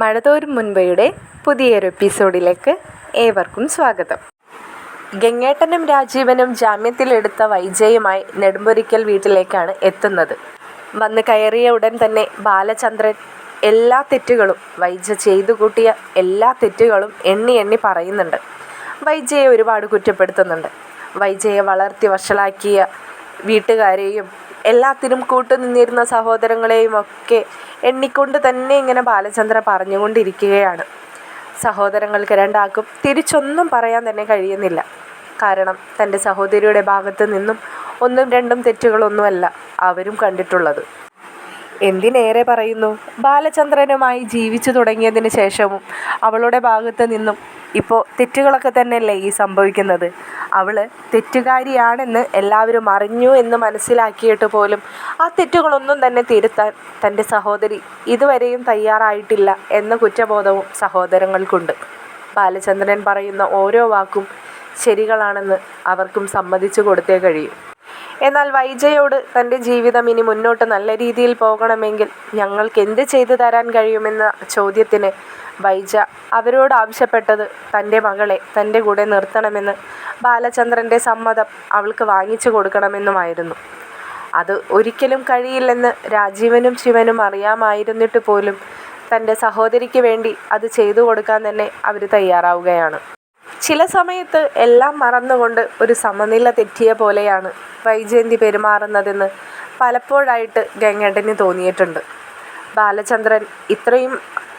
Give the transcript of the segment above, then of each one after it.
മഴതോരും മുൻപയുടെ പുതിയൊരു എപ്പിസോഡിലേക്ക് ഏവർക്കും സ്വാഗതം. ഗംഗേട്ടനും രാജീവനും ജാമ്യത്തിലെടുത്ത വൈജയുമായി നെടുമ്പൊരിക്കൽ വീട്ടിലേക്കാണ് എത്തുന്നത്. വന്ന് കയറിയ ഉടൻ തന്നെ ബാലചന്ദ്രൻ എല്ലാ തെറ്റുകളും, വൈജ ചെയ്തു കൂട്ടിയ എല്ലാ തെറ്റുകളും എണ്ണി എണ്ണി പറയുന്നുണ്ട്. വൈജയെ ഒരുപാട് കുറ്റപ്പെടുത്തുന്നുണ്ട്. വൈജയെ വളർത്തി വഷളാക്കിയ വീട്ടുകാരെയും എല്ലാത്തിനും കൂട്ടുനിന്നിരുന്ന സഹോദരങ്ങളെയും ഒക്കെ എണ്ണിക്കൊണ്ട് തന്നെ ഇങ്ങനെ ബാലചന്ദ്രൻ പറഞ്ഞുകൊണ്ടിരിക്കുകയാണ്. സഹോദരങ്ങൾക്ക് രണ്ടാൾക്കും തിരിച്ചൊന്നും പറയാൻ തന്നെ കഴിയുന്നില്ല. കാരണം തൻ്റെ സഹോദരിയുടെ ഭാഗത്ത് നിന്നും ഒന്നും രണ്ടും തെറ്റുകളൊന്നുമല്ല അവരും കണ്ടിട്ടുള്ളത്. എന്തിനേറെ പറയുന്നു, ബാലചന്ദ്രനുമായി ജീവിച്ചു തുടങ്ങിയതിന് ശേഷവും അവളുടെ ഭാഗത്ത് നിന്നും ഇപ്പോൾ തെറ്റുകളൊക്കെ തന്നെയല്ലേ ഈ സംഭവിക്കുന്നത്. അവൾ തെറ്റുകാരിയാണെന്ന് എല്ലാവരും അറിഞ്ഞു എന്ന് മനസ്സിലാക്കിയിട്ട് പോലും ആ തെറ്റുകളൊന്നും തന്നെ തിരുത്താൻ തൻ്റെ സഹോദരി ഇതുവരെയും തയ്യാറായിട്ടില്ല എന്ന കുറ്റബോധവും സഹോദരങ്ങൾക്കുണ്ട്. ബാലചന്ദ്രൻ പറയുന്ന ഓരോ വാക്കും ശരികളാണെന്ന് അവർക്കും സമ്മതിച്ചു കൊടുത്തേ കഴിയും. എന്നാൽ വൈജയോട് തൻ്റെ ജീവിതം ഇനി മുന്നോട്ട് നല്ല രീതിയിൽ പോകണമെങ്കിൽ ഞങ്ങൾക്ക് എന്ത് ചെയ്തു തരാൻ കഴിയുമെന്ന ചോദ്യത്തിന് വൈജ അവരോട് ആവശ്യപ്പെട്ടത് തൻ്റെ മകളെ തൻ്റെ കൂടെ നിർത്തണമെന്ന്, ബാലചന്ദ്രൻ്റെ സമ്മതം അവൾക്ക് വാങ്ങിച്ചു കൊടുക്കണമെന്നുമായിരുന്നു. അത് ഒരിക്കലും കഴിയില്ലെന്ന് രാജീവനും ശിവനും അറിയാമായിരുന്നിട്ട് പോലും തൻ്റെ സഹോദരിക്ക് വേണ്ടി അത് ചെയ്തു കൊടുക്കാൻ തന്നെ അവർ തയ്യാറാവുകയാണ്. ചില സമയത്ത് എല്ലാം മറന്നുകൊണ്ട് ഒരു സമനില തെറ്റിയ പോലെയാണ് വൈജയന്തി പെരുമാറുന്നതെന്ന് പലപ്പോഴായിട്ട് ഗംഗേട്ടന് തോന്നിയിട്ടുണ്ട്. ബാലചന്ദ്രൻ ഇത്രയും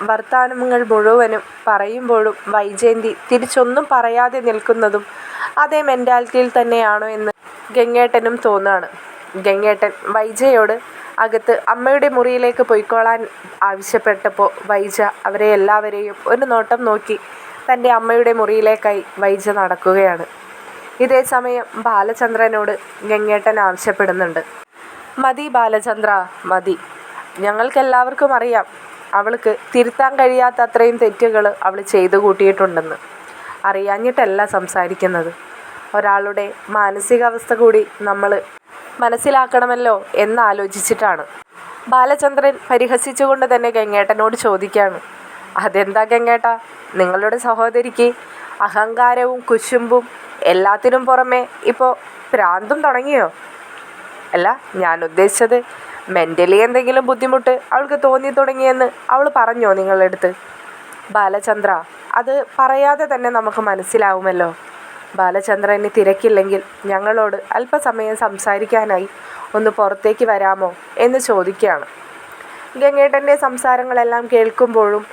വർത്തമാനങ്ങൾ മുഴുവനും പറയുമ്പോഴും വൈജയന്തി തിരിച്ചൊന്നും പറയാതെ നിൽക്കുന്നതും അതേ മെൻറ്റാലിറ്റിയിൽ തന്നെയാണോ എന്ന് ഗംഗേട്ടനും തോന്നുകയാണ്. ഗംഗേട്ടൻ വൈജയോട് അകത്ത് അമ്മയുടെ മുറിയിലേക്ക് പോയിക്കോളാൻ ആവശ്യപ്പെട്ടപ്പോൾ വൈജ അവരെ എല്ലാവരെയും ഒരു നോട്ടം നോക്കി തൻ്റെ അമ്മയുടെ മുറിയിലേക്കായി വൈജ നടക്കുകയാണ്. ഇതേ സമയം ബാലചന്ദ്രനോട് ഗംഗേട്ടൻ ആവശ്യപ്പെടുന്നുണ്ട്, മതി ബാലചന്ദ്ര, മതി. ഞങ്ങൾക്കെല്ലാവർക്കും അറിയാം അവൾക്ക് തിരുത്താൻ കഴിയാത്ത അത്രയും തെറ്റുകൾ അവൾ ചെയ്തു കൂട്ടിയിട്ടുണ്ടെന്ന്. അറിയാഞ്ഞിട്ടല്ല സംസാരിക്കുന്നത്. ഒരാളുടെ മാനസികാവസ്ഥ കൂടി നമ്മൾ മനസ്സിലാക്കണമല്ലോ എന്നാലോചിച്ചിട്ടാണ്. ബാലചന്ദ്രൻ പരിഹസിച്ചുകൊണ്ട് തന്നെ ഗംഗേട്ടനോട് ചോദിക്കുകയാണ്, അതെന്താ ഗംഗേട്ടാ, നിങ്ങളുടെ സഹോദരിക്ക് അഹങ്കാരവും കുശുമ്പും എല്ലാത്തിനും പുറമെ ഇപ്പോൾ ഭ്രാന്തും തുടങ്ങിയോ? അല്ല, ഞാൻ ഉദ്ദേശിച്ചത് മെൻ്റലി എന്തെങ്കിലും ബുദ്ധിമുട്ട് അവൾക്ക് തോന്നി തുടങ്ങിയെന്ന് അവൾ പറഞ്ഞോ നിങ്ങളുടെ അടുത്ത്? ബാലചന്ദ്ര, അത് പറയാതെ തന്നെ നമുക്ക് മനസ്സിലാവുമല്ലോ. ബാലചന്ദ്രന് തിരക്കില്ലെങ്കിൽ ഞങ്ങളോട് അല്പസമയം സംസാരിക്കാനായി ഒന്ന് പുറത്തേക്ക് വരാമോ എന്ന് ചോദിക്കുകയാണ്. ഗംഗേട്ടൻ്റെ സംസാരങ്ങളെല്ലാം കേൾക്കുമ്പോഴും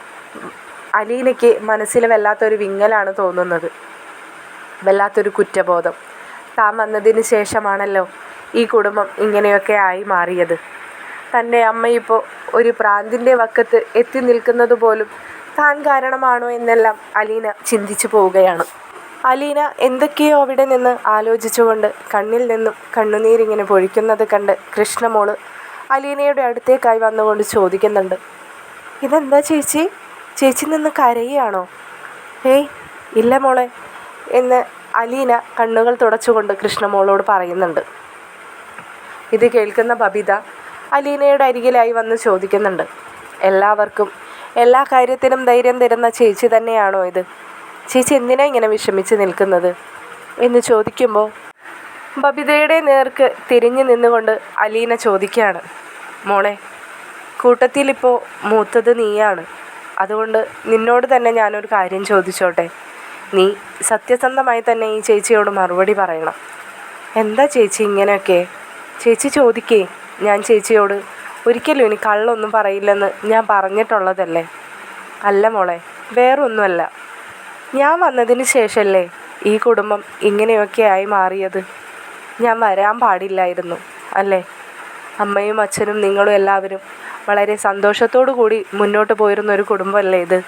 അലീനയ്ക്ക് മനസ്സിൽ വല്ലാത്തൊരു വിങ്ങലാണ് തോന്നുന്നത്, വല്ലാത്തൊരു കുറ്റബോധം. താൻ വന്നതിന് ശേഷമാണല്ലോ ഈ കുടുംബം ഇങ്ങനെയൊക്കെ ആയി മാറിയത്. തൻ്റെ അമ്മയിപ്പോൾ ഒരു പ്രാന്തിൻ്റെ വക്കത്ത് എത്തി നിൽക്കുന്നത് പോലും താൻ കാരണമാണോ എന്നെല്ലാം അലീന ചിന്തിച്ചു പോവുകയാണ്. അലീന എന്തൊക്കെയോ അവിടെ നിന്ന് ആലോചിച്ചുകൊണ്ട് കണ്ണിൽ നിന്നും കണ്ണുനീരിങ്ങനെ പൊഴിക്കുന്നത് കണ്ട് കൃഷ്ണമോള് അലീനയുടെ അടുത്തേക്കായി വന്നുകൊണ്ട് ചോദിക്കുന്നുണ്ട്, ഇതെന്താ ചേച്ചി, ചേച്ചി നിന്ന് കരയുകയാണോ? ഏയ് ഇല്ല മോളെ എന്ന് അലീന കണ്ണുകൾ തുടച്ചുകൊണ്ട് കൃഷ്ണമോളോട് പറയുന്നുണ്ട്. ഇത് കേൾക്കുന്ന ബബിത അലീനയുടെ അരികിലായി വന്ന് ചോദിക്കുന്നുണ്ട്, എല്ലാവർക്കും എല്ലാ കാര്യത്തിനും ധൈര്യം തരുന്ന ചേച്ചി തന്നെയാണോ ഇത്? ചേച്ചി എന്തിനാ ഇങ്ങനെ വിഷമിച്ച് നിൽക്കുന്നത് എന്ന് ചോദിക്കുമ്പോൾ ബബിതയുടെ നേർക്ക് തിരിഞ്ഞു നിന്നുകൊണ്ട് അലീന ചോദിക്കുകയാണ്, മോളെ, കൂട്ടത്തിലിപ്പോൾ മൂത്തത് നീയാണ്. അതുകൊണ്ട് നിന്നോട് തന്നെ ഞാനൊരു കാര്യം ചോദിച്ചോട്ടെ? നീ സത്യസന്ധമായി തന്നെ ഈ ചേച്ചിയോട് മറുപടി പറയണം. എന്താ ചേച്ചി ഇങ്ങനെയൊക്കെ? ചേച്ചി ചോദിക്കേ, ഞാൻ ചേച്ചിയോട് ഒരിക്കലും ഇനി കള്ളൊന്നും പറയില്ലെന്ന് ഞാൻ പറഞ്ഞിട്ടുള്ളതല്ലേ? അല്ല മോളെ, വേറൊന്നുമല്ല. ഞാൻ വന്നതിന് ശേഷമല്ലേ ഈ കുടുംബം ഇങ്ങനെയൊക്കെ ആയി മാറിയത്. ഞാൻ വരാൻ പാടില്ലായിരുന്നു അല്ലേ? അമ്മയും അച്ഛനും നിങ്ങളും എല്ലാവരും വളരെ സന്തോഷത്തോടു കൂടി മുന്നോട്ട് പോയിരുന്നൊരു കുടുംബമല്ലേ ഇത്.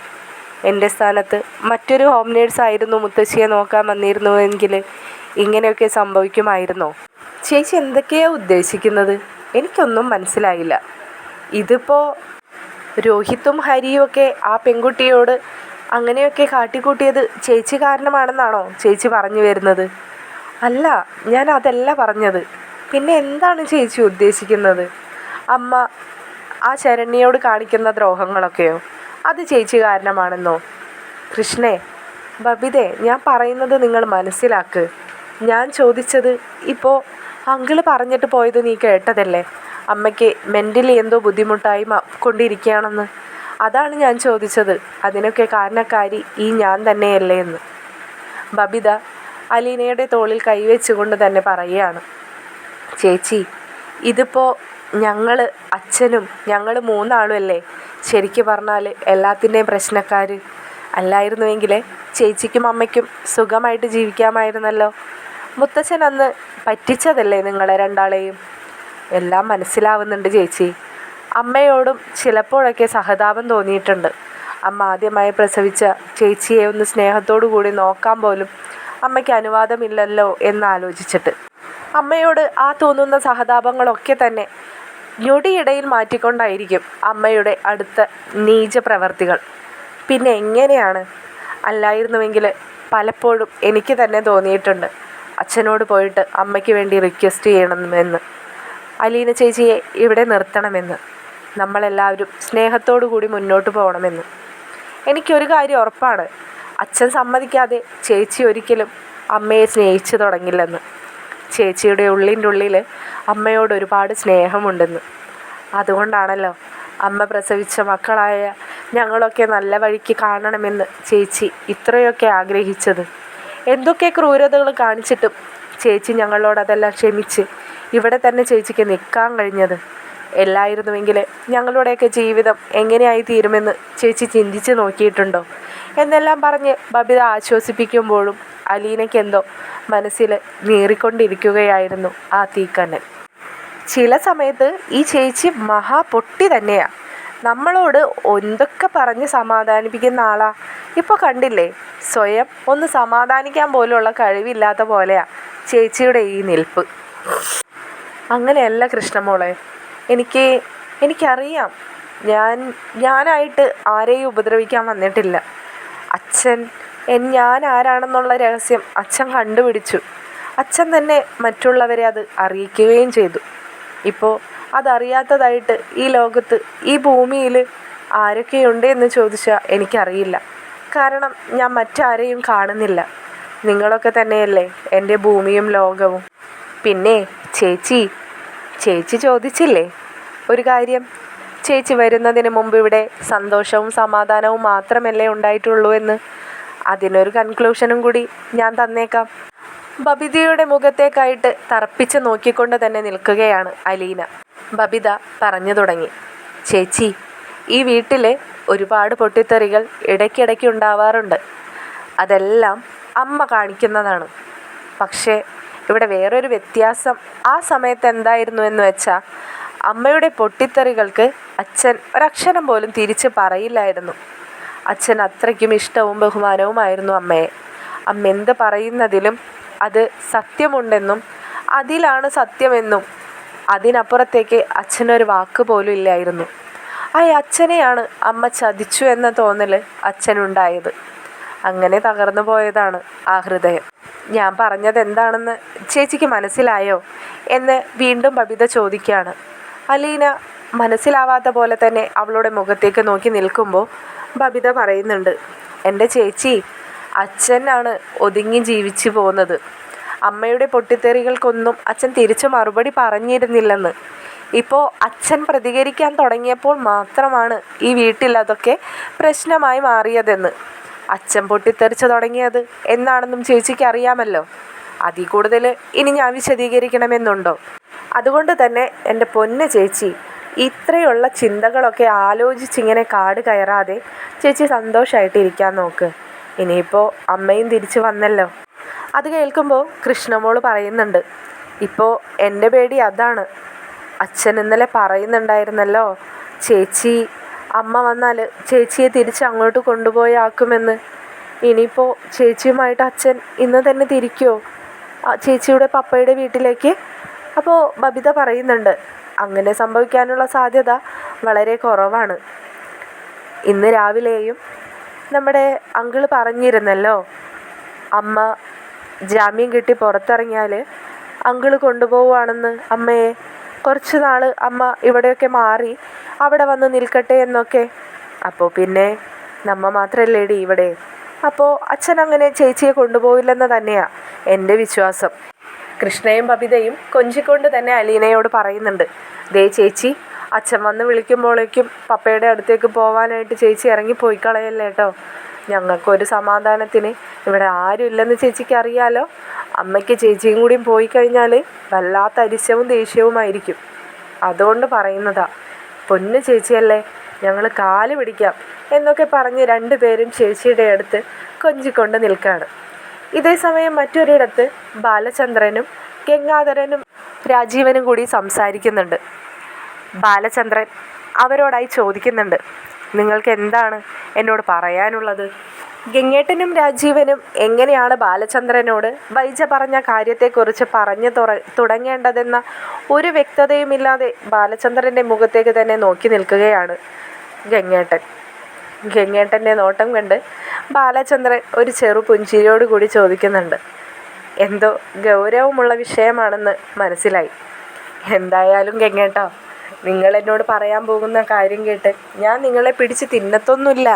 എൻ്റെ സ്ഥാനത്ത് മറ്റൊരു ഹോം നേഴ്സായിരുന്നു മുത്തശ്ശിയെ നോക്കാൻ വന്നിരുന്നുവെങ്കിൽ ഇങ്ങനെയൊക്കെ സംഭവിക്കുമായിരുന്നോ? ചേച്ചി എന്തൊക്കെയാണ് ഉദ്ദേശിക്കുന്നത്? എനിക്കൊന്നും മനസ്സിലായില്ല. ഇതിപ്പോൾ രോഹിത്തും ഹരിയും ഒക്കെ ആ പെൺകുട്ടിയോട് അങ്ങനെയൊക്കെ കാട്ടിക്കൂട്ടിയത് ചേച്ചി കാരണമാണെന്നാണോ ചേച്ചി പറഞ്ഞു വരുന്നത്? അല്ല, ഞാൻ അതല്ല പറഞ്ഞത്. പിന്നെ എന്താണ് ചേച്ചി ഉദ്ദേശിക്കുന്നത്? അമ്മ ആ ശരണ്യയോട് കാണിക്കുന്ന ദ്രോഹങ്ങളൊക്കെയോ? അത് ചേച്ചി കാരണമാണെന്നോ? കൃഷ്ണേ, ബബിതേ, ഞാൻ പറയുന്നത് നിങ്ങൾ മനസ്സിലാക്ക്. ഞാൻ ചോദിച്ചത് ഇപ്പോൾ അങ്കിള് പറഞ്ഞിട്ട് പോയത് നീ കേട്ടതല്ലേ, അമ്മയ്ക്ക് മെൻ്റലി എന്തോ ബുദ്ധിമുട്ടായി കൊണ്ടിരിക്കുകയാണെന്ന്. അതാണ് ഞാൻ ചോദിച്ചത്. അതിനൊക്കെ കാരണക്കാരി ഈ ഞാൻ തന്നെയല്ലേ എന്ന്. ബബിത അലീനയുടെ തോളിൽ കൈവച്ചുകൊണ്ട് തന്നെ പറയുകയാണ്, ചേച്ചി, ഇതിപ്പോൾ അച്ഛനും ഞങ്ങൾ മൂന്നാളും അല്ലേ ശരിക്ക് പറഞ്ഞാൽ എല്ലാത്തിൻ്റെയും പ്രശ്നക്കാർ. അല്ലായിരുന്നുവെങ്കിൽ ചേച്ചിക്കും അമ്മയ്ക്കും സുഖമായിട്ട് ജീവിക്കാമായിരുന്നല്ലോ. മുത്തച്ഛൻ അന്ന് പറ്റിച്ചതല്ലേ നിങ്ങളെ രണ്ടാളെയും. എല്ലാം മനസ്സിലാവുന്നുണ്ട് ചേച്ചി. അമ്മയോടും ചിലപ്പോഴൊക്കെ സഹതാപം തോന്നിയിട്ടുണ്ട്. അമ്മ ആദ്യമായി പ്രസവിച്ച ചേച്ചിയെ ഒന്ന് സ്നേഹത്തോടു കൂടി നോക്കാൻ പോലും അമ്മയ്ക്ക് അനുവാദമില്ലല്ലോ എന്നാലോചിച്ചിട്ട്. അമ്മയോട് ആ തോന്നുന്ന സഹതാപങ്ങളൊക്കെ തന്നെ ഞൊടിയിടയിൽ മാറ്റിക്കൊണ്ടായിരിക്കും അമ്മയുടെ അടുത്ത നീച പ്രവർത്തികൾ. പിന്നെ എങ്ങനെയാണ്? അല്ലായിരുന്നുവെങ്കിൽ പലപ്പോഴും എനിക്ക് തന്നെ തോന്നിയിട്ടുണ്ട് അച്ഛനോട് പോയിട്ട് അമ്മയ്ക്ക് വേണ്ടി റിക്വസ്റ്റ് ചെയ്യണമെന്ന്, അലീന ചേച്ചിയെ ഇവിടെ നിർത്തണമെന്ന്, നമ്മളെല്ലാവരും സ്നേഹത്തോടു കൂടി മുന്നോട്ട് പോകണമെന്ന്. എനിക്കൊരു കാര്യം ഉറപ്പാണ്, അച്ഛൻ സമ്മതിക്കാതെ ചേച്ചി ഒരിക്കലും അമ്മയെ സ്നേഹിച്ചു തുടങ്ങില്ലെന്ന്. ചേച്ചിയുടെ ഉള്ളിൻ്റെ ഉള്ളിൽ അമ്മയോട് ഒരുപാട് സ്നേഹമുണ്ടെന്ന്. അതുകൊണ്ടാണല്ലോ അമ്മ പ്രസവിച്ച മക്കളായ ഞങ്ങളൊക്കെ നല്ല വഴിക്ക് കാണണമെന്ന് ചേച്ചി ഇത്രയൊക്കെ ആഗ്രഹിച്ചത്. എന്തൊക്കെ ക്രൂരതകൾ കാണിച്ചിട്ടും ചേച്ചി ഞങ്ങളോടതെല്ലാം ക്ഷമിച്ച് ഇവിടെ തന്നെ ചേച്ചിക്ക് നിൽക്കാൻ കഴിഞ്ഞത്. എല്ലായിരുന്നുവെങ്കിൽ ഞങ്ങളുടെയൊക്കെ ജീവിതം എങ്ങനെയായി തീരുമെന്ന് ചേച്ചി ചിന്തിച്ച് നോക്കിയിട്ടുണ്ടോ എന്നെല്ലാം പറഞ്ഞ് ബബിത ആശ്വസിപ്പിക്കുമ്പോഴും അലീനയ്ക്കെന്തോ മനസ്സിൽ നീറിക്കൊണ്ടിരിക്കുകയായിരുന്നു ആ തീക്കണ്ണൻ. ചില സമയത്ത് ഈ ചേച്ചി മഹാ പൊട്ടി തന്നെയാണ്. നമ്മളോട് എന്തൊക്കെ പറഞ്ഞ് സമാധാനിപ്പിക്കുന്ന ആളാ. ഇപ്പോൾ കണ്ടില്ലേ, സ്വയം ഒന്ന് സമാധാനിക്കാൻ പോലുള്ള കഴിവില്ലാത്ത പോലെയാണ് ചേച്ചിയുടെ ഈ നിൽപ്പ്. അങ്ങനെയല്ല കൃഷ്ണമോളെ, എനിക്കറിയാം, ഞാനായിട്ട് ആരെയും ഉപദ്രവിക്കാൻ വന്നിട്ടില്ല. ഞാൻ ആരാണെന്നുള്ള രഹസ്യം അച്ഛൻ കണ്ടുപിടിച്ചു. അച്ഛൻ തന്നെ മറ്റുള്ളവരെ അത് അറിയിക്കുകയും ചെയ്തു. ഇപ്പോൾ അതറിയാത്തതായിട്ട് ഈ ലോകത്ത്, ഈ ഭൂമിയിൽ ആരൊക്കെയുണ്ട് എന്ന് ചോദിച്ചാൽ എനിക്കറിയില്ല. കാരണം ഞാൻ മറ്റാരെയും കാണുന്നില്ല. നിങ്ങളൊക്കെ തന്നെയല്ലേ എൻ്റെ ഭൂമിയും ലോകവും. പിന്നെ ചേച്ചി ചോദിച്ചില്ലേ ഒരു കാര്യം? ചേച്ചി വരുന്നതിന് മുമ്പ് ഇവിടെ സന്തോഷവും സമാധാനവും മാത്രമല്ലേ ഉണ്ടായിട്ടുള്ളൂ എന്ന്. അതിനൊരു കൺക്ലൂഷനും കൂടി ഞാൻ തന്നേക്കാം. ബബിതയുടെ മുഖത്തേക്കായിട്ട് തറപ്പിച്ച് നോക്കിക്കൊണ്ട് തന്നെ നിൽക്കുകയാണ് അലീന. ബബിത പറഞ്ഞു തുടങ്ങി, ചേച്ചി, ഈ വീട്ടിൽ ഒരുപാട് പൊട്ടിത്തെറികൾ ഇടയ്ക്കിടയ്ക്ക് ഉണ്ടാവാറുണ്ട്. അതെല്ലാം അമ്മ കാണിക്കുന്നതാണ്. പക്ഷേ ഇവിടെ വേറൊരു വ്യത്യാസം ആ സമയത്ത് എന്തായിരുന്നു എന്ന് വെച്ചാൽ, അമ്മയുടെ പൊട്ടിത്തെറികൾക്ക് അച്ഛൻ ഒരക്ഷരം പോലും തിരിച്ച് പറയില്ലായിരുന്നു. അച്ഛൻ അത്രയ്ക്കും ഇഷ്ടവും ബഹുമാനവുമായിരുന്നു അമ്മയെ. അമ്മ എന്ത് പറയുന്നതിലും അത് സത്യമുണ്ടെന്നും അതിലാണ് സത്യമെന്നും അതിനപ്പുറത്തേക്ക് അച്ഛനൊരു വാക്ക് പോലും ഇല്ലായിരുന്നു. ആ അച്ഛനെയാണ് അമ്മ ചതിച്ചു എന്ന തോന്നൽ അച്ഛനുണ്ടായത്. അങ്ങനെ തകർന്നു പോയതാണ് ആ ഹൃദയം. ഞാൻ പറഞ്ഞത് എന്താണെന്ന് ചേച്ചിക്ക് മനസ്സിലായോ എന്ന് വീണ്ടും ബബിത ചോദിക്കുകയാണ്. അലീന മനസ്സിലാവാത്ത പോലെ തന്നെ അവളുടെ മുഖത്തേക്ക് നോക്കി നിൽക്കുമ്പോൾ ബബിത പറയുന്നുണ്ട്, എൻ്റെ ചേച്ചി, അച്ഛനാണ് ഒതുങ്ങി ജീവിച്ചു പോകുന്നത്. അമ്മയുടെ പൊട്ടിത്തെറികൾക്കൊന്നും അച്ഛൻ തിരിച്ചു മറുപടി പറഞ്ഞിരുന്നില്ലെന്ന്. ഇപ്പോൾ അച്ഛൻ പ്രതികരിക്കാൻ തുടങ്ങിയപ്പോൾ മാത്രമാണ് ഈ വീട്ടിൽ അതൊക്കെ പ്രശ്നമായി മാറിയതെന്ന്. അച്ഛൻ പൊട്ടിത്തെറിച്ച് തുടങ്ങിയത് എന്നാണെന്നും ചേച്ചിക്ക് അറിയാമല്ലോ. അതിൽ കൂടുതൽ ഇനി ഞാൻ വിശദീകരിക്കണമെന്നുണ്ടോ? അതുകൊണ്ട് തന്നെ എൻ്റെ പൊന്ന് ചേച്ചി, ഇത്രയുള്ള ചിന്തകളൊക്കെ ആലോചിച്ചിങ്ങനെ കാട് കയറാതെ ചേച്ചി സന്തോഷമായിട്ട് ഇരിക്കാൻ നോക്ക്. ഇനിയിപ്പോൾ അമ്മയും തിരിച്ചു വന്നല്ലോ. അത് കേൾക്കുമ്പോൾ കൃഷ്ണമോള് പറയുന്നുണ്ട്, ഇപ്പോൾ എൻ്റെ പേടി അതാണ്. അച്ഛൻ ഇന്നലെ പറയുന്നുണ്ടായിരുന്നല്ലോ, ചേച്ചി അമ്മ വന്നാൽ ചേച്ചിയെ തിരിച്ച് അങ്ങോട്ട് കൊണ്ടുപോയി ആക്കുമെന്ന്. ഇനിയിപ്പോൾ ചേച്ചിയുമായിട്ട് അച്ഛൻ ഇന്ന് തന്നെ തിരിക്കുമോ ചേച്ചിയുടെ പപ്പയുടെ വീട്ടിലേക്ക്? അപ്പോൾ ബബിത പറയുന്നുണ്ട്, അങ്ങനെ സംഭവിക്കാനുള്ള സാധ്യത വളരെ കുറവാണ്. ഇന്ന് രാവിലെയും നമ്മുടെ അങ്കിള് പറഞ്ഞിരുന്നല്ലോ, അമ്മ ജാമ്യം കിട്ടി പുറത്തിറങ്ങിയാൽ അങ്കിള് കൊണ്ടുപോവുകയാണെന്ന് അമ്മയെ. കുറച്ച് നാൾ അമ്മ ഇവിടെയൊക്കെ മാറി അവിടെ വന്ന് നിൽക്കട്ടെ എന്നൊക്കെ. അപ്പോൾ പിന്നെ നമ്മ മാത്രമല്ലേടി ഇവിടെ. അപ്പോൾ അച്ഛൻ അങ്ങനെ ചേച്ചിയെ കൊണ്ടുപോയില്ലെന്ന് തന്നെയാണ് എൻ്റെ വിശ്വാസം. കൃഷ്ണയും ബബിതയും കൊഞ്ചിക്കൊണ്ട് തന്നെ അലീനയോട് പറയുന്നുണ്ട്, ദേ ചേച്ചി, അച്ഛൻ വന്ന് വിളിക്കുമ്പോഴേക്കും പപ്പയുടെ അടുത്തേക്ക് പോവാനായിട്ട് ചേച്ചി ഇറങ്ങിപ്പോയി കളയല്ലേ കേട്ടോ. ഞങ്ങൾക്കൊരു സമാധാനത്തിന് ഇവിടെ ആരും ഇല്ലെന്ന് ചേച്ചിക്ക് അറിയാലോ. അമ്മയ്ക്ക് ചേച്ചിയും കൂടിയും പോയി കഴിഞ്ഞാൽ വല്ലാത്ത അരിശവും ദേഷ്യവുമായിരിക്കും. അതുകൊണ്ട് പറയുന്നതാ. പൊന്നു ചേച്ചിയല്ലേ, ഞങ്ങൾ കാല് പിടിക്കാം എന്നൊക്കെ പറഞ്ഞ് രണ്ടുപേരും ചേച്ചിയുടെ അടുത്ത് കൊഞ്ചിക്കൊണ്ട് നിൽക്കുകയാണ്. ഇതേ സമയം മറ്റൊരിടത്ത് ബാലചന്ദ്രനും ഗംഗാധരനും രാജീവനും കൂടി സംസാരിക്കുന്നുണ്ട്. ബാലചന്ദ്രൻ അവരോടായി ചോദിക്കുന്നുണ്ട്, നിങ്ങൾക്ക് എന്താണ് എന്നോട് പറയാനുള്ളത്? ഗംഗേട്ടനും രാജീവനും എങ്ങനെയാണ് ബാലചന്ദ്രനോട് വൈജ പറഞ്ഞ കാര്യത്തെക്കുറിച്ച് പറഞ്ഞു തുടങ്ങേണ്ടതെന്ന ഒരു വ്യക്തതയുമില്ലാതെ ബാലചന്ദ്രൻ്റെ മുഖത്തേക്ക് തന്നെ നോക്കി നിൽക്കുകയാണ് ഗംഗേട്ടൻ. ഗംഗേട്ടൻ്റെ നോട്ടം കണ്ട് ബാലചന്ദ്രൻ ഒരു ചെറു പുഞ്ചിരിയോടുകൂടി ചോദിക്കുന്നുണ്ട്. എന്തോ ഗൗരവമുള്ള വിഷയമാണെന്ന് മനസ്സിലായി. എന്തായാലും ഗംഗേട്ടാ, നിങ്ങൾ എന്നോട് പറയാൻ പോകുന്ന കാര്യം കേട്ട് ഞാൻ നിങ്ങളെ പിടിച്ച് തിന്നത്തൊന്നുമില്ല.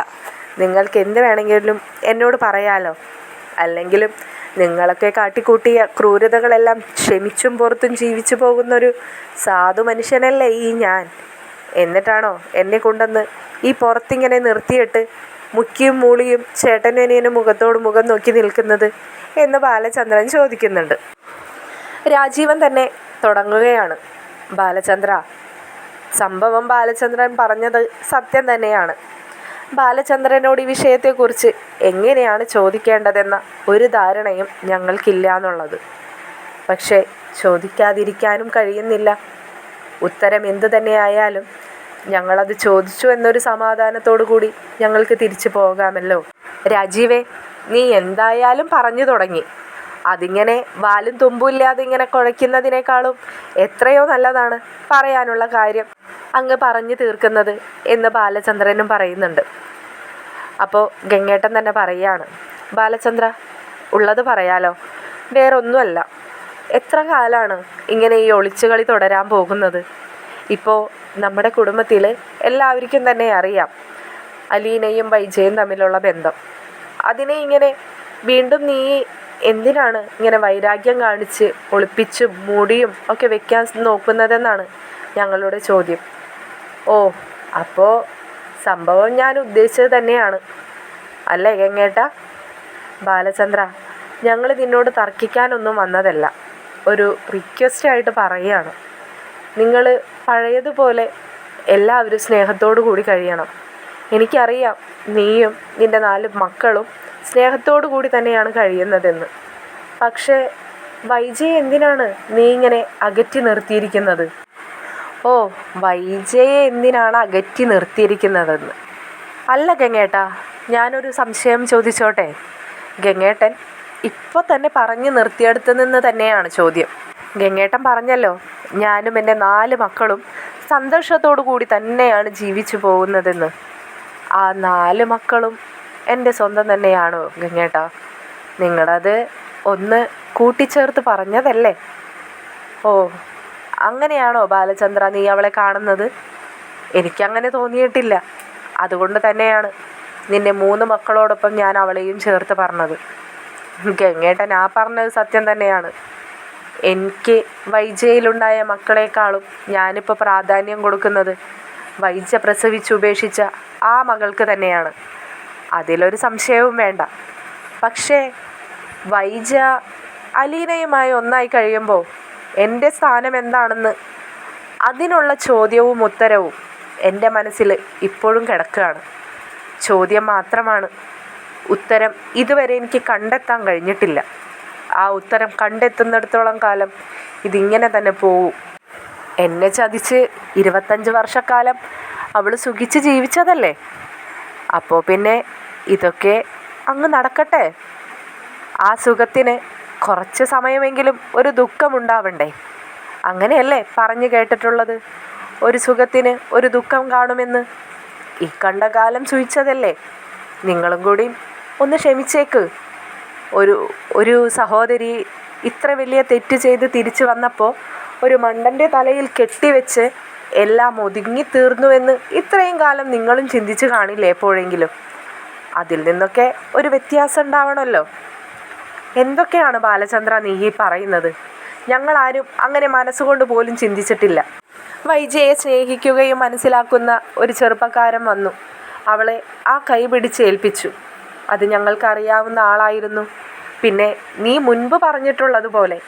നിങ്ങൾക്ക് എന്ത് വേണമെങ്കിലും എന്നോട് പറയാലോ. അല്ലെങ്കിലും നിങ്ങളൊക്കെ കാട്ടിക്കൂട്ടിയ ക്രൂരതകളെല്ലാം ക്ഷമിച്ചും പുറത്തും ജീവിച്ചു പോകുന്നൊരു സാധു മനുഷ്യനല്ലേ ഈ ഞാൻ. എന്നിട്ടാണോ എന്നെ കൊണ്ടുവന്ന് ഈ പുറത്തിങ്ങനെ നിർത്തിയിട്ട് മുക്കിയും മൂളിയും ചേട്ടനും അനിയനും മുഖത്തോട് മുഖം നോക്കി നിൽക്കുന്നത് എന്ന് ബാലചന്ദ്രൻ ചോദിക്കുന്നുണ്ട്. രാജീവൻ തന്നെ തുടങ്ങുകയാണ്. ബാലചന്ദ്ര, സംഭവം ബാലചന്ദ്രൻ പറഞ്ഞത് സത്യം തന്നെയാണ്. ബാലചന്ദ്രനോട് ഈ വിഷയത്തെക്കുറിച്ച് എങ്ങനെയാണ് ചോദിക്കേണ്ടതെന്ന ഒരു ധാരണയും ഞങ്ങൾക്കില്ല എന്നുള്ളത്. പക്ഷേ ചോദിക്കാതിരിക്കാനും കഴിയുന്നില്ല. ഉത്തരം എന്തു തന്നെയായാലും ഞങ്ങളത് ചോദിച്ചു എന്നൊരു സമാധാനത്തോടു കൂടി ഞങ്ങൾക്ക് തിരിച്ചു പോകാമല്ലോ. രാജീവേ, നീ എന്തായാലും പറഞ്ഞു തുടങ്ങി. അതിങ്ങനെ വാലും തുമ്പുമില്ലാതെ ഇങ്ങനെ കുഴയ്ക്കുന്നതിനേക്കാളും എത്രയോ നല്ലതാണ് പറയാനുള്ള കാര്യം അങ്ങ് പറഞ്ഞു തീർക്കുന്നത് എന്ന് ബാലചന്ദ്രനും പറയുന്നുണ്ട്. അപ്പോൾ ഗംഗേട്ടൻ തന്നെ പറയുകയാണ്, ബാലചന്ദ്ര, ഉള്ളത് പറയാലോ. വേറൊന്നുമല്ല, എത്ര കാലമാണ് ഇങ്ങനെ ഈ ഒളിച്ചുകളി തുടരാൻ പോകുന്നത്? ഇപ്പോൾ നമ്മുടെ കുടുംബത്തിൽ എല്ലാവർക്കും തന്നെ അറിയാം അലീനയും വൈജയും തമ്മിലുള്ള ബന്ധം. അതിനെ ഇങ്ങനെ വീണ്ടും നീ എന്തിനാണ് ഇങ്ങനെ വൈരാഗ്യം കാണിച്ച് ഒളിപ്പിച്ചും മൂടിയും ഒക്കെ വെക്കാൻ നോക്കുന്നതെന്നാണ് ഞങ്ങളുടെ ചോദ്യം. ഓ, അപ്പോൾ സംഭവം ഞാൻ ഉദ്ദേശിച്ചത് തന്നെയാണ് അല്ലേ ഗംഗേട്ടാ? ബാലചന്ദ്ര, ഞങ്ങൾ നിന്നോട് തർക്കിക്കാനൊന്നും വന്നതല്ല, ഒരു റിക്വസ്റ്റായിട്ട് പറയുകയാണ്. നിങ്ങൾ പഴയതുപോലെ എല്ലാവരും സ്നേഹത്തോടു കൂടി കഴിയണം. എനിക്കറിയാം നീയും നിൻ്റെ 4 മക്കളും സ്നേഹത്തോടു കൂടി തന്നെയാണ് കഴിയുന്നതെന്ന്. പക്ഷേ വൈജയെ എന്തിനാണ് നീ ഇങ്ങനെ അകറ്റി നിർത്തിയിരിക്കുന്നത്? ഓ, വൈജയെ എന്തിനാണ് അകറ്റി നിർത്തിയിരിക്കുന്നതെന്ന് അല്ല ഗംഗേട്ടാ, ഞാനൊരു സംശയം ചോദിച്ചോട്ടെ? ഗംഗേട്ടൻ ഇപ്പോൾ തന്നെ പറഞ്ഞു നിർത്തിയെടുത്ത് നിന്ന് തന്നെയാണ് ചോദ്യം. ഗംഗേട്ടൻ പറഞ്ഞല്ലോ ഞാനും എൻ്റെ 4 മക്കളും സന്തോഷത്തോടു കൂടി തന്നെയാണ് ജീവിച്ചു പോകുന്നതെന്ന്. ആ 4 മക്കളും എൻ്റെ സ്വന്തം തന്നെയാണോ ഗംഗേട്ടാ? നിങ്ങളത് ഒന്ന് കൂട്ടിച്ചേർത്ത് പറഞ്ഞതല്ലേ? ഓ, അങ്ങനെയാണോ ബാലചന്ദ്ര നീ അവളെ കാണുന്നത്? എനിക്കങ്ങനെ തോന്നിയിട്ടില്ല. അതുകൊണ്ട് തന്നെയാണ് നിൻ്റെ 3 മക്കളോടൊപ്പം ഞാൻ അവളെയും ചേർത്ത് പറഞ്ഞത്. ഗംഗേട്ടൻ ആ പറഞ്ഞത് സത്യം തന്നെയാണ്. എനിക്ക് വൈജയിലുണ്ടായ മക്കളെക്കാളും ഞാനിപ്പോൾ പ്രാധാന്യം കൊടുക്കുന്നത് വൈജ പ്രസവിച്ചുപേക്ഷിച്ച ആ മകൾക്ക് തന്നെയാണ്. അതിലൊരു സംശയവും വേണ്ട. പക്ഷേ വൈജ അലീനയുമായി ഒന്നായി കഴിയുമ്പോൾ എൻ്റെ സ്ഥാനം എന്താണെന്ന് അതിനുള്ള ചോദ്യവും ഉത്തരവും എൻ്റെ മനസ്സിൽ ഇപ്പോഴും കിടക്കുകയാണ്. ചോദ്യം മാത്രമാണ്, ഉത്തരം ഇതുവരെ എനിക്ക് കണ്ടെത്താൻ കഴിഞ്ഞിട്ടില്ല. ആ ഉത്തരം കണ്ടെത്തുന്നിടത്തോളം കാലം ഇതിങ്ങനെ തന്നെ പോവും. എന്നെ ചതിച്ച് 25 വർഷക്കാലം അവൾ സുഖിച്ച് ജീവിച്ചതല്ലേ? അപ്പോൾ പിന്നെ ഇതൊക്കെ അങ്ങ് നടക്കട്ടെ. ആ സുഖത്തിന് കുറച്ച് സമയമെങ്കിലും ഒരു ദുഃഖമുണ്ടാവണ്ടേ? അങ്ങനെയല്ലേ പറഞ്ഞു കേട്ടിട്ടുള്ളത്, ഒരു സുഖത്തിന് ഒരു ദുഃഖം കാണുമെന്ന്. ഈ കണ്ട കാലം സൂചിച്ചതല്ലേ? നിങ്ങളും കൂടി ഒന്ന് ക്ഷമിച്ചേക്ക്. ഒരു സഹോദരി ഇത്ര വലിയ തെറ്റ് ചെയ്ത് തിരിച്ചു വന്നപ്പോൾ ഒരു മണ്ടൻ്റെ തലയിൽ കെട്ടിവെച്ച് എല്ലാം ഒതുങ്ങിത്തീർന്നുവെന്ന് ഇത്രയും കാലം നിങ്ങളും ചിന്തിച്ചു കാണില്ലേ എപ്പോഴെങ്കിലും? അതിൽ നിന്നൊക്കെ ഒരു വ്യത്യാസം ഉണ്ടാവണമല്ലോ. എന്തൊക്കെയാണ് ബാലചന്ദ്ര നീ ഈ പറയുന്നത്? ഞങ്ങളാരും അങ്ങനെ മനസ്സുകൊണ്ട് പോലും ചിന്തിച്ചിട്ടില്ല. വൈജയെ സ്നേഹിക്കുകയും മനസ്സിലാക്കുന്ന ഒരു ചെറുപ്പക്കാരൻ വന്നു അവളെ ആ കൈ പിടിച്ചേൽപ്പിച്ചു. അത് ഞങ്ങൾക്കറിയാവുന്ന ആളായിരുന്നു. പിന്നെ നീ മുൻപ് പറഞ്ഞിട്ടുള്ളതുപോലെ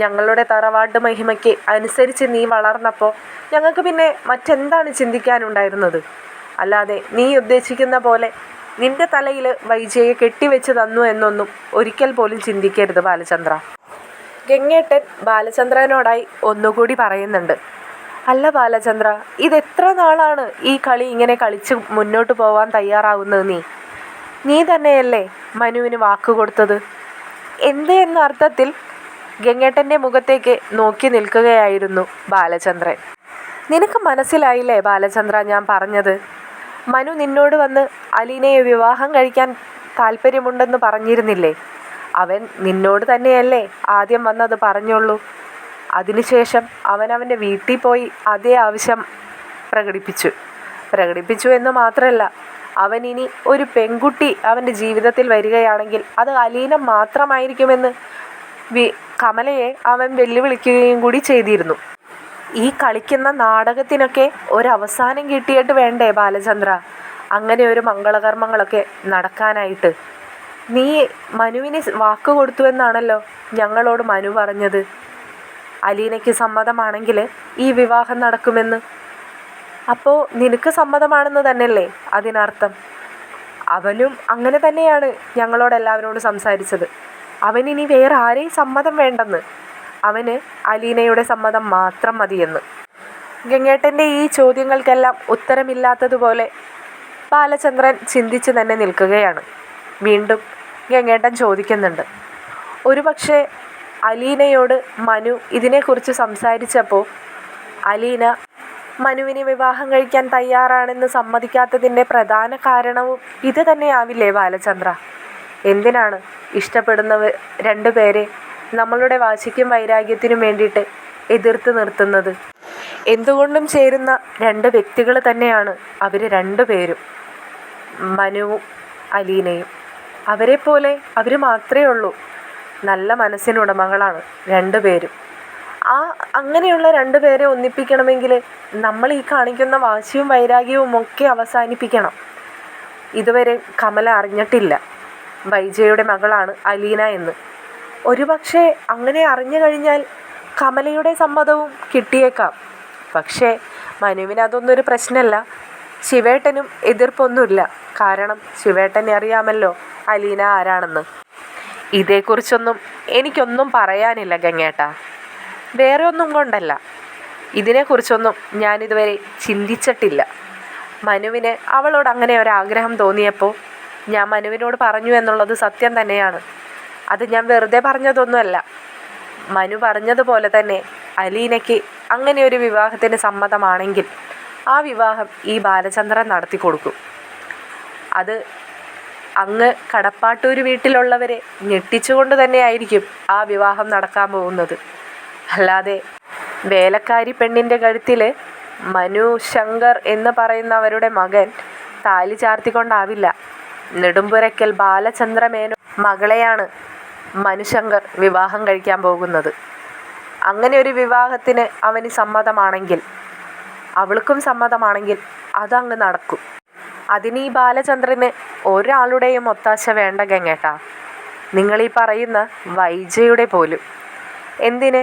ഞങ്ങളുടെ തറവാട്ട് മഹിമയ്ക്ക് അനുസരിച്ച് നീ വളർന്നപ്പോൾ ഞങ്ങൾക്ക് പിന്നെ മറ്റെന്താണ് ചിന്തിക്കാനുണ്ടായിരുന്നത്? അല്ലാതെ നീ ഉദ്ദേശിക്കുന്ന പോലെ നിന്റെ തലയിൽ വൈജയെ കെട്ടിവെച്ച് തന്നു എന്നൊന്നും ഒരിക്കൽ പോലും ചിന്തിക്കരുത് ബാലചന്ദ്ര. ഗംഗേട്ടൻ ബാലചന്ദ്രനോടായി ഒന്നുകൂടി പറയുന്നുണ്ട്. അല്ല ബാലചന്ദ്ര, ഇതെത്ര നാളാണ് ഈ കളി ഇങ്ങനെ കളിച്ച് മുന്നോട്ട് പോവാൻ തയ്യാറാവുന്നത്? നീ തന്നെയല്ലേ മനുവിന് വാക്ക് കൊടുത്തത്? എന്ത് എന്ന അർത്ഥത്തിൽ ഗംഗേട്ടൻ്റെ മുഖത്തേക്ക് നോക്കി നിൽക്കുകയായിരുന്നു ബാലചന്ദ്രൻ. നിനക്ക് മനസ്സിലായില്ലേ ബാലചന്ദ്ര ഞാൻ പറഞ്ഞത്? മനു നിന്നോട് വന്ന് അലീനയെ വിവാഹം കഴിക്കാൻ താല്പര്യമുണ്ടെന്ന് പറഞ്ഞിരുന്നില്ലേ? അവൻ നിന്നോട് തന്നെയല്ലേ ആദ്യം വന്നത് പറഞ്ഞുള്ളൂ. അതിനുശേഷം അവൻ്റെ വീട്ടിൽ പോയി അതേ ആവശ്യം പ്രകടിപ്പിച്ചു എന്ന് മാത്രമല്ല, അവൻ ഇനി ഒരു പെൺകുട്ടി അവൻ്റെ ജീവിതത്തിൽ വരികയാണെങ്കിൽ അത് അലീന മാത്രമായിരിക്കുമെന്ന് കമലയെ അവൻ വെല്ലുവിളിക്കുകയും കൂടി ചെയ്തിരുന്നു. ഈ കളിക്കുന്ന നാടകത്തിനൊക്കെ ഒരവസാനം കിട്ടിയിട്ട് വേണ്ടേ ബാലചന്ദ്ര അങ്ങനെ ഒരു മംഗളകർമ്മങ്ങളൊക്കെ നടക്കാനായിട്ട്? നീ മനുവിന് വാക്ക് കൊടുത്തു എന്നാണല്ലോ ഞങ്ങളോട് മനു പറഞ്ഞത്. അലീനയ്ക്ക് സമ്മതമാണെങ്കിൽ ഈ വിവാഹം നടക്കുമെന്ന്. അപ്പോൾ നിനക്ക് സമ്മതമാണെന്ന് തന്നെയല്ലേ അതിനർത്ഥം? അവനും അങ്ങനെ തന്നെയാണ് ഞങ്ങളോടെല്ലാവരോടും സംസാരിച്ചത്. അവനിനി വേറെ ആരെയും സമ്മതം വേണ്ടെന്ന്, അവന് അലീനയുടെ സമ്മതം മാത്രം മതിയെന്ന്. ഗംഗേട്ടൻ്റെ ഈ ചോദ്യങ്ങൾക്കെല്ലാം ഉത്തരമില്ലാത്തതുപോലെ ബാലചന്ദ്രൻ ചിന്തിച്ച് തന്നെ നിൽക്കുകയാണ്. വീണ്ടും ഗംഗേട്ടൻ ചോദിക്കുന്നുണ്ട്, ഒരുപക്ഷെ അലീനയോട് മനു ഇതിനെക്കുറിച്ച് സംസാരിച്ചപ്പോൾ അലീന മനുവിനെ വിവാഹം കഴിക്കാൻ തയ്യാറാണെന്ന് സമ്മതിക്കാത്തതിൻ്റെ പ്രധാന കാരണവും ഇത് തന്നെയാവില്ലേ ബാലചന്ദ്ര? എന്തിനാണ് ഇഷ്ടപ്പെടുന്നവർ രണ്ടുപേരെ നമ്മളുടെ വാശിക്കും വൈരാഗ്യത്തിനും വേണ്ടിയിട്ട് എതിർത്ത് നിർത്തുന്നത്? എന്തുകൊണ്ടും ചേരുന്ന രണ്ട് വ്യക്തികൾ തന്നെയാണ് അവർ രണ്ടുപേരും, മനുവും അലീനയും. അവരെപ്പോലെ അവർ മാത്രമേ ഉള്ളൂ. നല്ല മനസ്സിനുടമകളാണ് രണ്ടുപേരും. അങ്ങനെയുള്ള രണ്ടുപേരെ ഒന്നിപ്പിക്കണമെങ്കിൽ നമ്മൾ ഈ കാണിക്കുന്ന വാശിയും വൈരാഗ്യവും ഒക്കെ അവസാനിപ്പിക്കണം. ഇതുവരെ കമല അറിഞ്ഞിട്ടില്ല വൈജയുടെ മകളാണ് അലീന എന്ന്. ഒരുപക്ഷെ അങ്ങനെ അറിഞ്ഞു കഴിഞ്ഞാൽ കമലയുടെ സമ്മതവും കിട്ടിയേക്കാം. പക്ഷേ മനുവിന് അതൊന്നൊരു പ്രശ്നമല്ല. ശിവേട്ടനും എതിർപ്പൊന്നുമില്ല. കാരണം ശിവേട്ടനെ അറിയാമല്ലോ അലീന ആരാണെന്ന്. ഇതേക്കുറിച്ചൊന്നും എനിക്കൊന്നും പറയാനില്ല ഗംഗേട്ട. വേറെ ഒന്നും കൊണ്ടല്ല, ഇതിനെക്കുറിച്ചൊന്നും ഞാനിതുവരെ ചിന്തിച്ചിട്ടില്ല. മനുവിന് അവളോട് അങ്ങനെ ഒരാഗ്രഹം തോന്നിയപ്പോൾ ഞാൻ മനുവിനോട് പറഞ്ഞു എന്നുള്ളത് സത്യം തന്നെയാണ്. അത് ഞാൻ വെറുതെ പറഞ്ഞതൊന്നുമല്ല. മനു പറഞ്ഞതുപോലെ തന്നെ അലീനയ്ക്ക് അങ്ങനെ ഒരു വിവാഹത്തിന് സമ്മതമാണെങ്കിൽ ആ വിവാഹം ഈ ബാലചന്ദ്രൻ നടത്തി കൊടുക്കും. അത് അങ്ങ് കടപ്പാട്ടൂർ വീട്ടിലുള്ളവരെ ഞെട്ടിച്ചുകൊണ്ട് തന്നെയായിരിക്കും ആ വിവാഹം നടക്കാൻ പോകുന്നത്. അല്ലാതെ വേലക്കാരി പെണ്ണിൻ്റെ കഴുത്തിൽ മനു ശങ്കർ എന്ന് പറയുന്നവരുടെ മകൻ താലി ചാർത്തിക്കൊണ്ടാവില്ല. നെടുമ്പുരയ്ക്കൽ ബാലചന്ദ്രമേനോ മകളെയാണ് മനുശങ്കർ വിവാഹം കഴിക്കാൻ പോകുന്നത്. അങ്ങനെ ഒരു വിവാഹത്തിന് അവന് സമ്മതമാണെങ്കിൽ, അവൾക്കും സമ്മതമാണെങ്കിൽ അതങ്ങ് നടക്കും. അതിന് ഈ ബാലചന്ദ്രന് ഒരാളുടെയും ഒത്താശ വേണ്ട ഗംഗേട്ടാ. നിങ്ങളീ പറയുന്ന വൈജയുടെ പോലും, എന്തിന്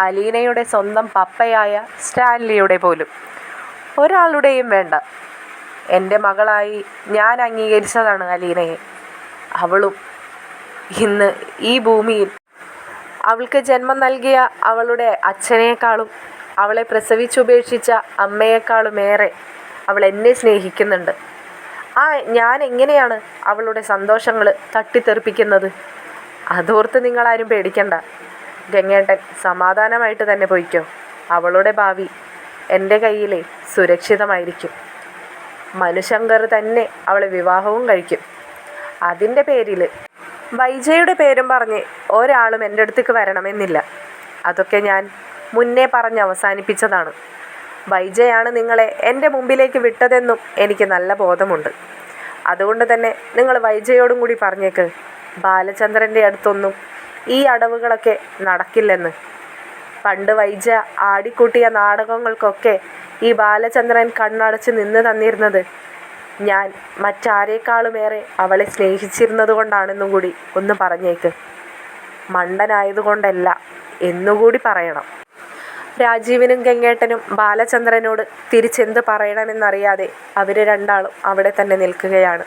അലീനയുടെ സ്വന്തം പപ്പയായ സ്റ്റാൻലിയുടെ പോലും ഒരാളുടെയും വേണ്ട. എൻ്റെ മകളായി ഞാൻ അംഗീകരിച്ചതാണ് അലീനയെ. അവളും ഇന്ന് ഈ ഭൂമിയിൽ അവൾക്ക് ജന്മം നൽകിയ അവളുടെ അച്ഛനേക്കാളും അവളെ പ്രസവിച്ചുപേക്ഷിച്ച അമ്മയെക്കാളുമേറെ അവൾ എന്നെ സ്നേഹിക്കുന്നുണ്ട്. ഞാൻ എങ്ങനെയാണ് അവളുടെ സന്തോഷങ്ങൾ തട്ടിത്തെറിപ്പിക്കുന്നത്? അതോർത്ത് നിങ്ങളാരും പേടിക്കണ്ട. ഗംഗേട്ടൻ സമാധാനമായിട്ട് തന്നെ പോയിക്കോ. അവളുടെ ഭാവി എൻ്റെ കയ്യിൽ സുരക്ഷിതമായിരിക്കും. മനുശങ്കർ തന്നെ അവളെ വിവാഹവും കഴിക്കും. അതിൻ്റെ പേരിൽ വൈജയുടെ പേരും പറഞ്ഞ് ഒരാളും എൻ്റെ അടുത്തേക്ക് വരണമെന്നില്ല. അതൊക്കെ ഞാൻ മുന്നേ പറഞ്ഞ് അവസാനിപ്പിച്ചതാണ്. വൈജയാണ് നിങ്ങളെ എൻ്റെ മുമ്പിലേക്ക് വിട്ടതെന്നും എനിക്ക് നല്ല ബോധമുണ്ട്. അതുകൊണ്ട് തന്നെ നിങ്ങൾ വൈജയോടും കൂടി പറഞ്ഞേക്ക്, ബാലചന്ദ്രൻ്റെ അടുത്തൊന്നും ഈ അടവുകളൊക്കെ നടക്കില്ലെന്ന്. പണ്ട് വൈജ ആടിക്കൂട്ടിയ നാടകങ്ങൾക്കൊക്കെ ഈ ബാലചന്ദ്രൻ കണ്ണടച്ച് നിന്ന് തന്നിരുന്നത് ഞാൻ മറ്റാരേക്കാളുമേറെ അവളെ സ്നേഹിച്ചിരുന്നത് കൊണ്ടാണെന്നും കൂടി ഒന്ന് പറഞ്ഞേക്ക്. മണ്ടനായതുകൊണ്ടല്ല എന്നുകൂടി പറയണം. രാജീവിനും ഗംഗേട്ടനും ബാലചന്ദ്രനോട് തിരിച്ചെന്ത് പറയണമെന്നറിയാതെ അവർ രണ്ടാളും അവിടെ തന്നെ നിൽക്കുകയാണ്.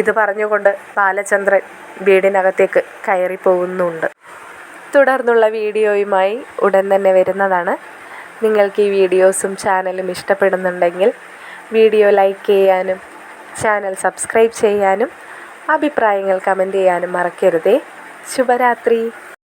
ഇത് പറഞ്ഞുകൊണ്ട് ബാലചന്ദ്രൻ വീടിനകത്തേക്ക് കയറിപ്പോകുന്നുണ്ട്. തുടർന്നുള്ള വീഡിയോയുമായി ഉടൻ തന്നെ വരുന്നതാണ്. നിങ്ങൾക്ക് ഈ വീഡിയോസും ചാനലും ഇഷ്ടപ്പെടുന്നുണ്ടെങ്കിൽ വീഡിയോ ലൈക്ക് ചെയ്യാനും ചാനൽ സബ്സ്ക്രൈബ് ചെയ്യാനും അഭിപ്രായങ്ങൾ കമൻറ്റ് ചെയ്യാനും മറക്കരുതേ. ശുഭരാത്രി.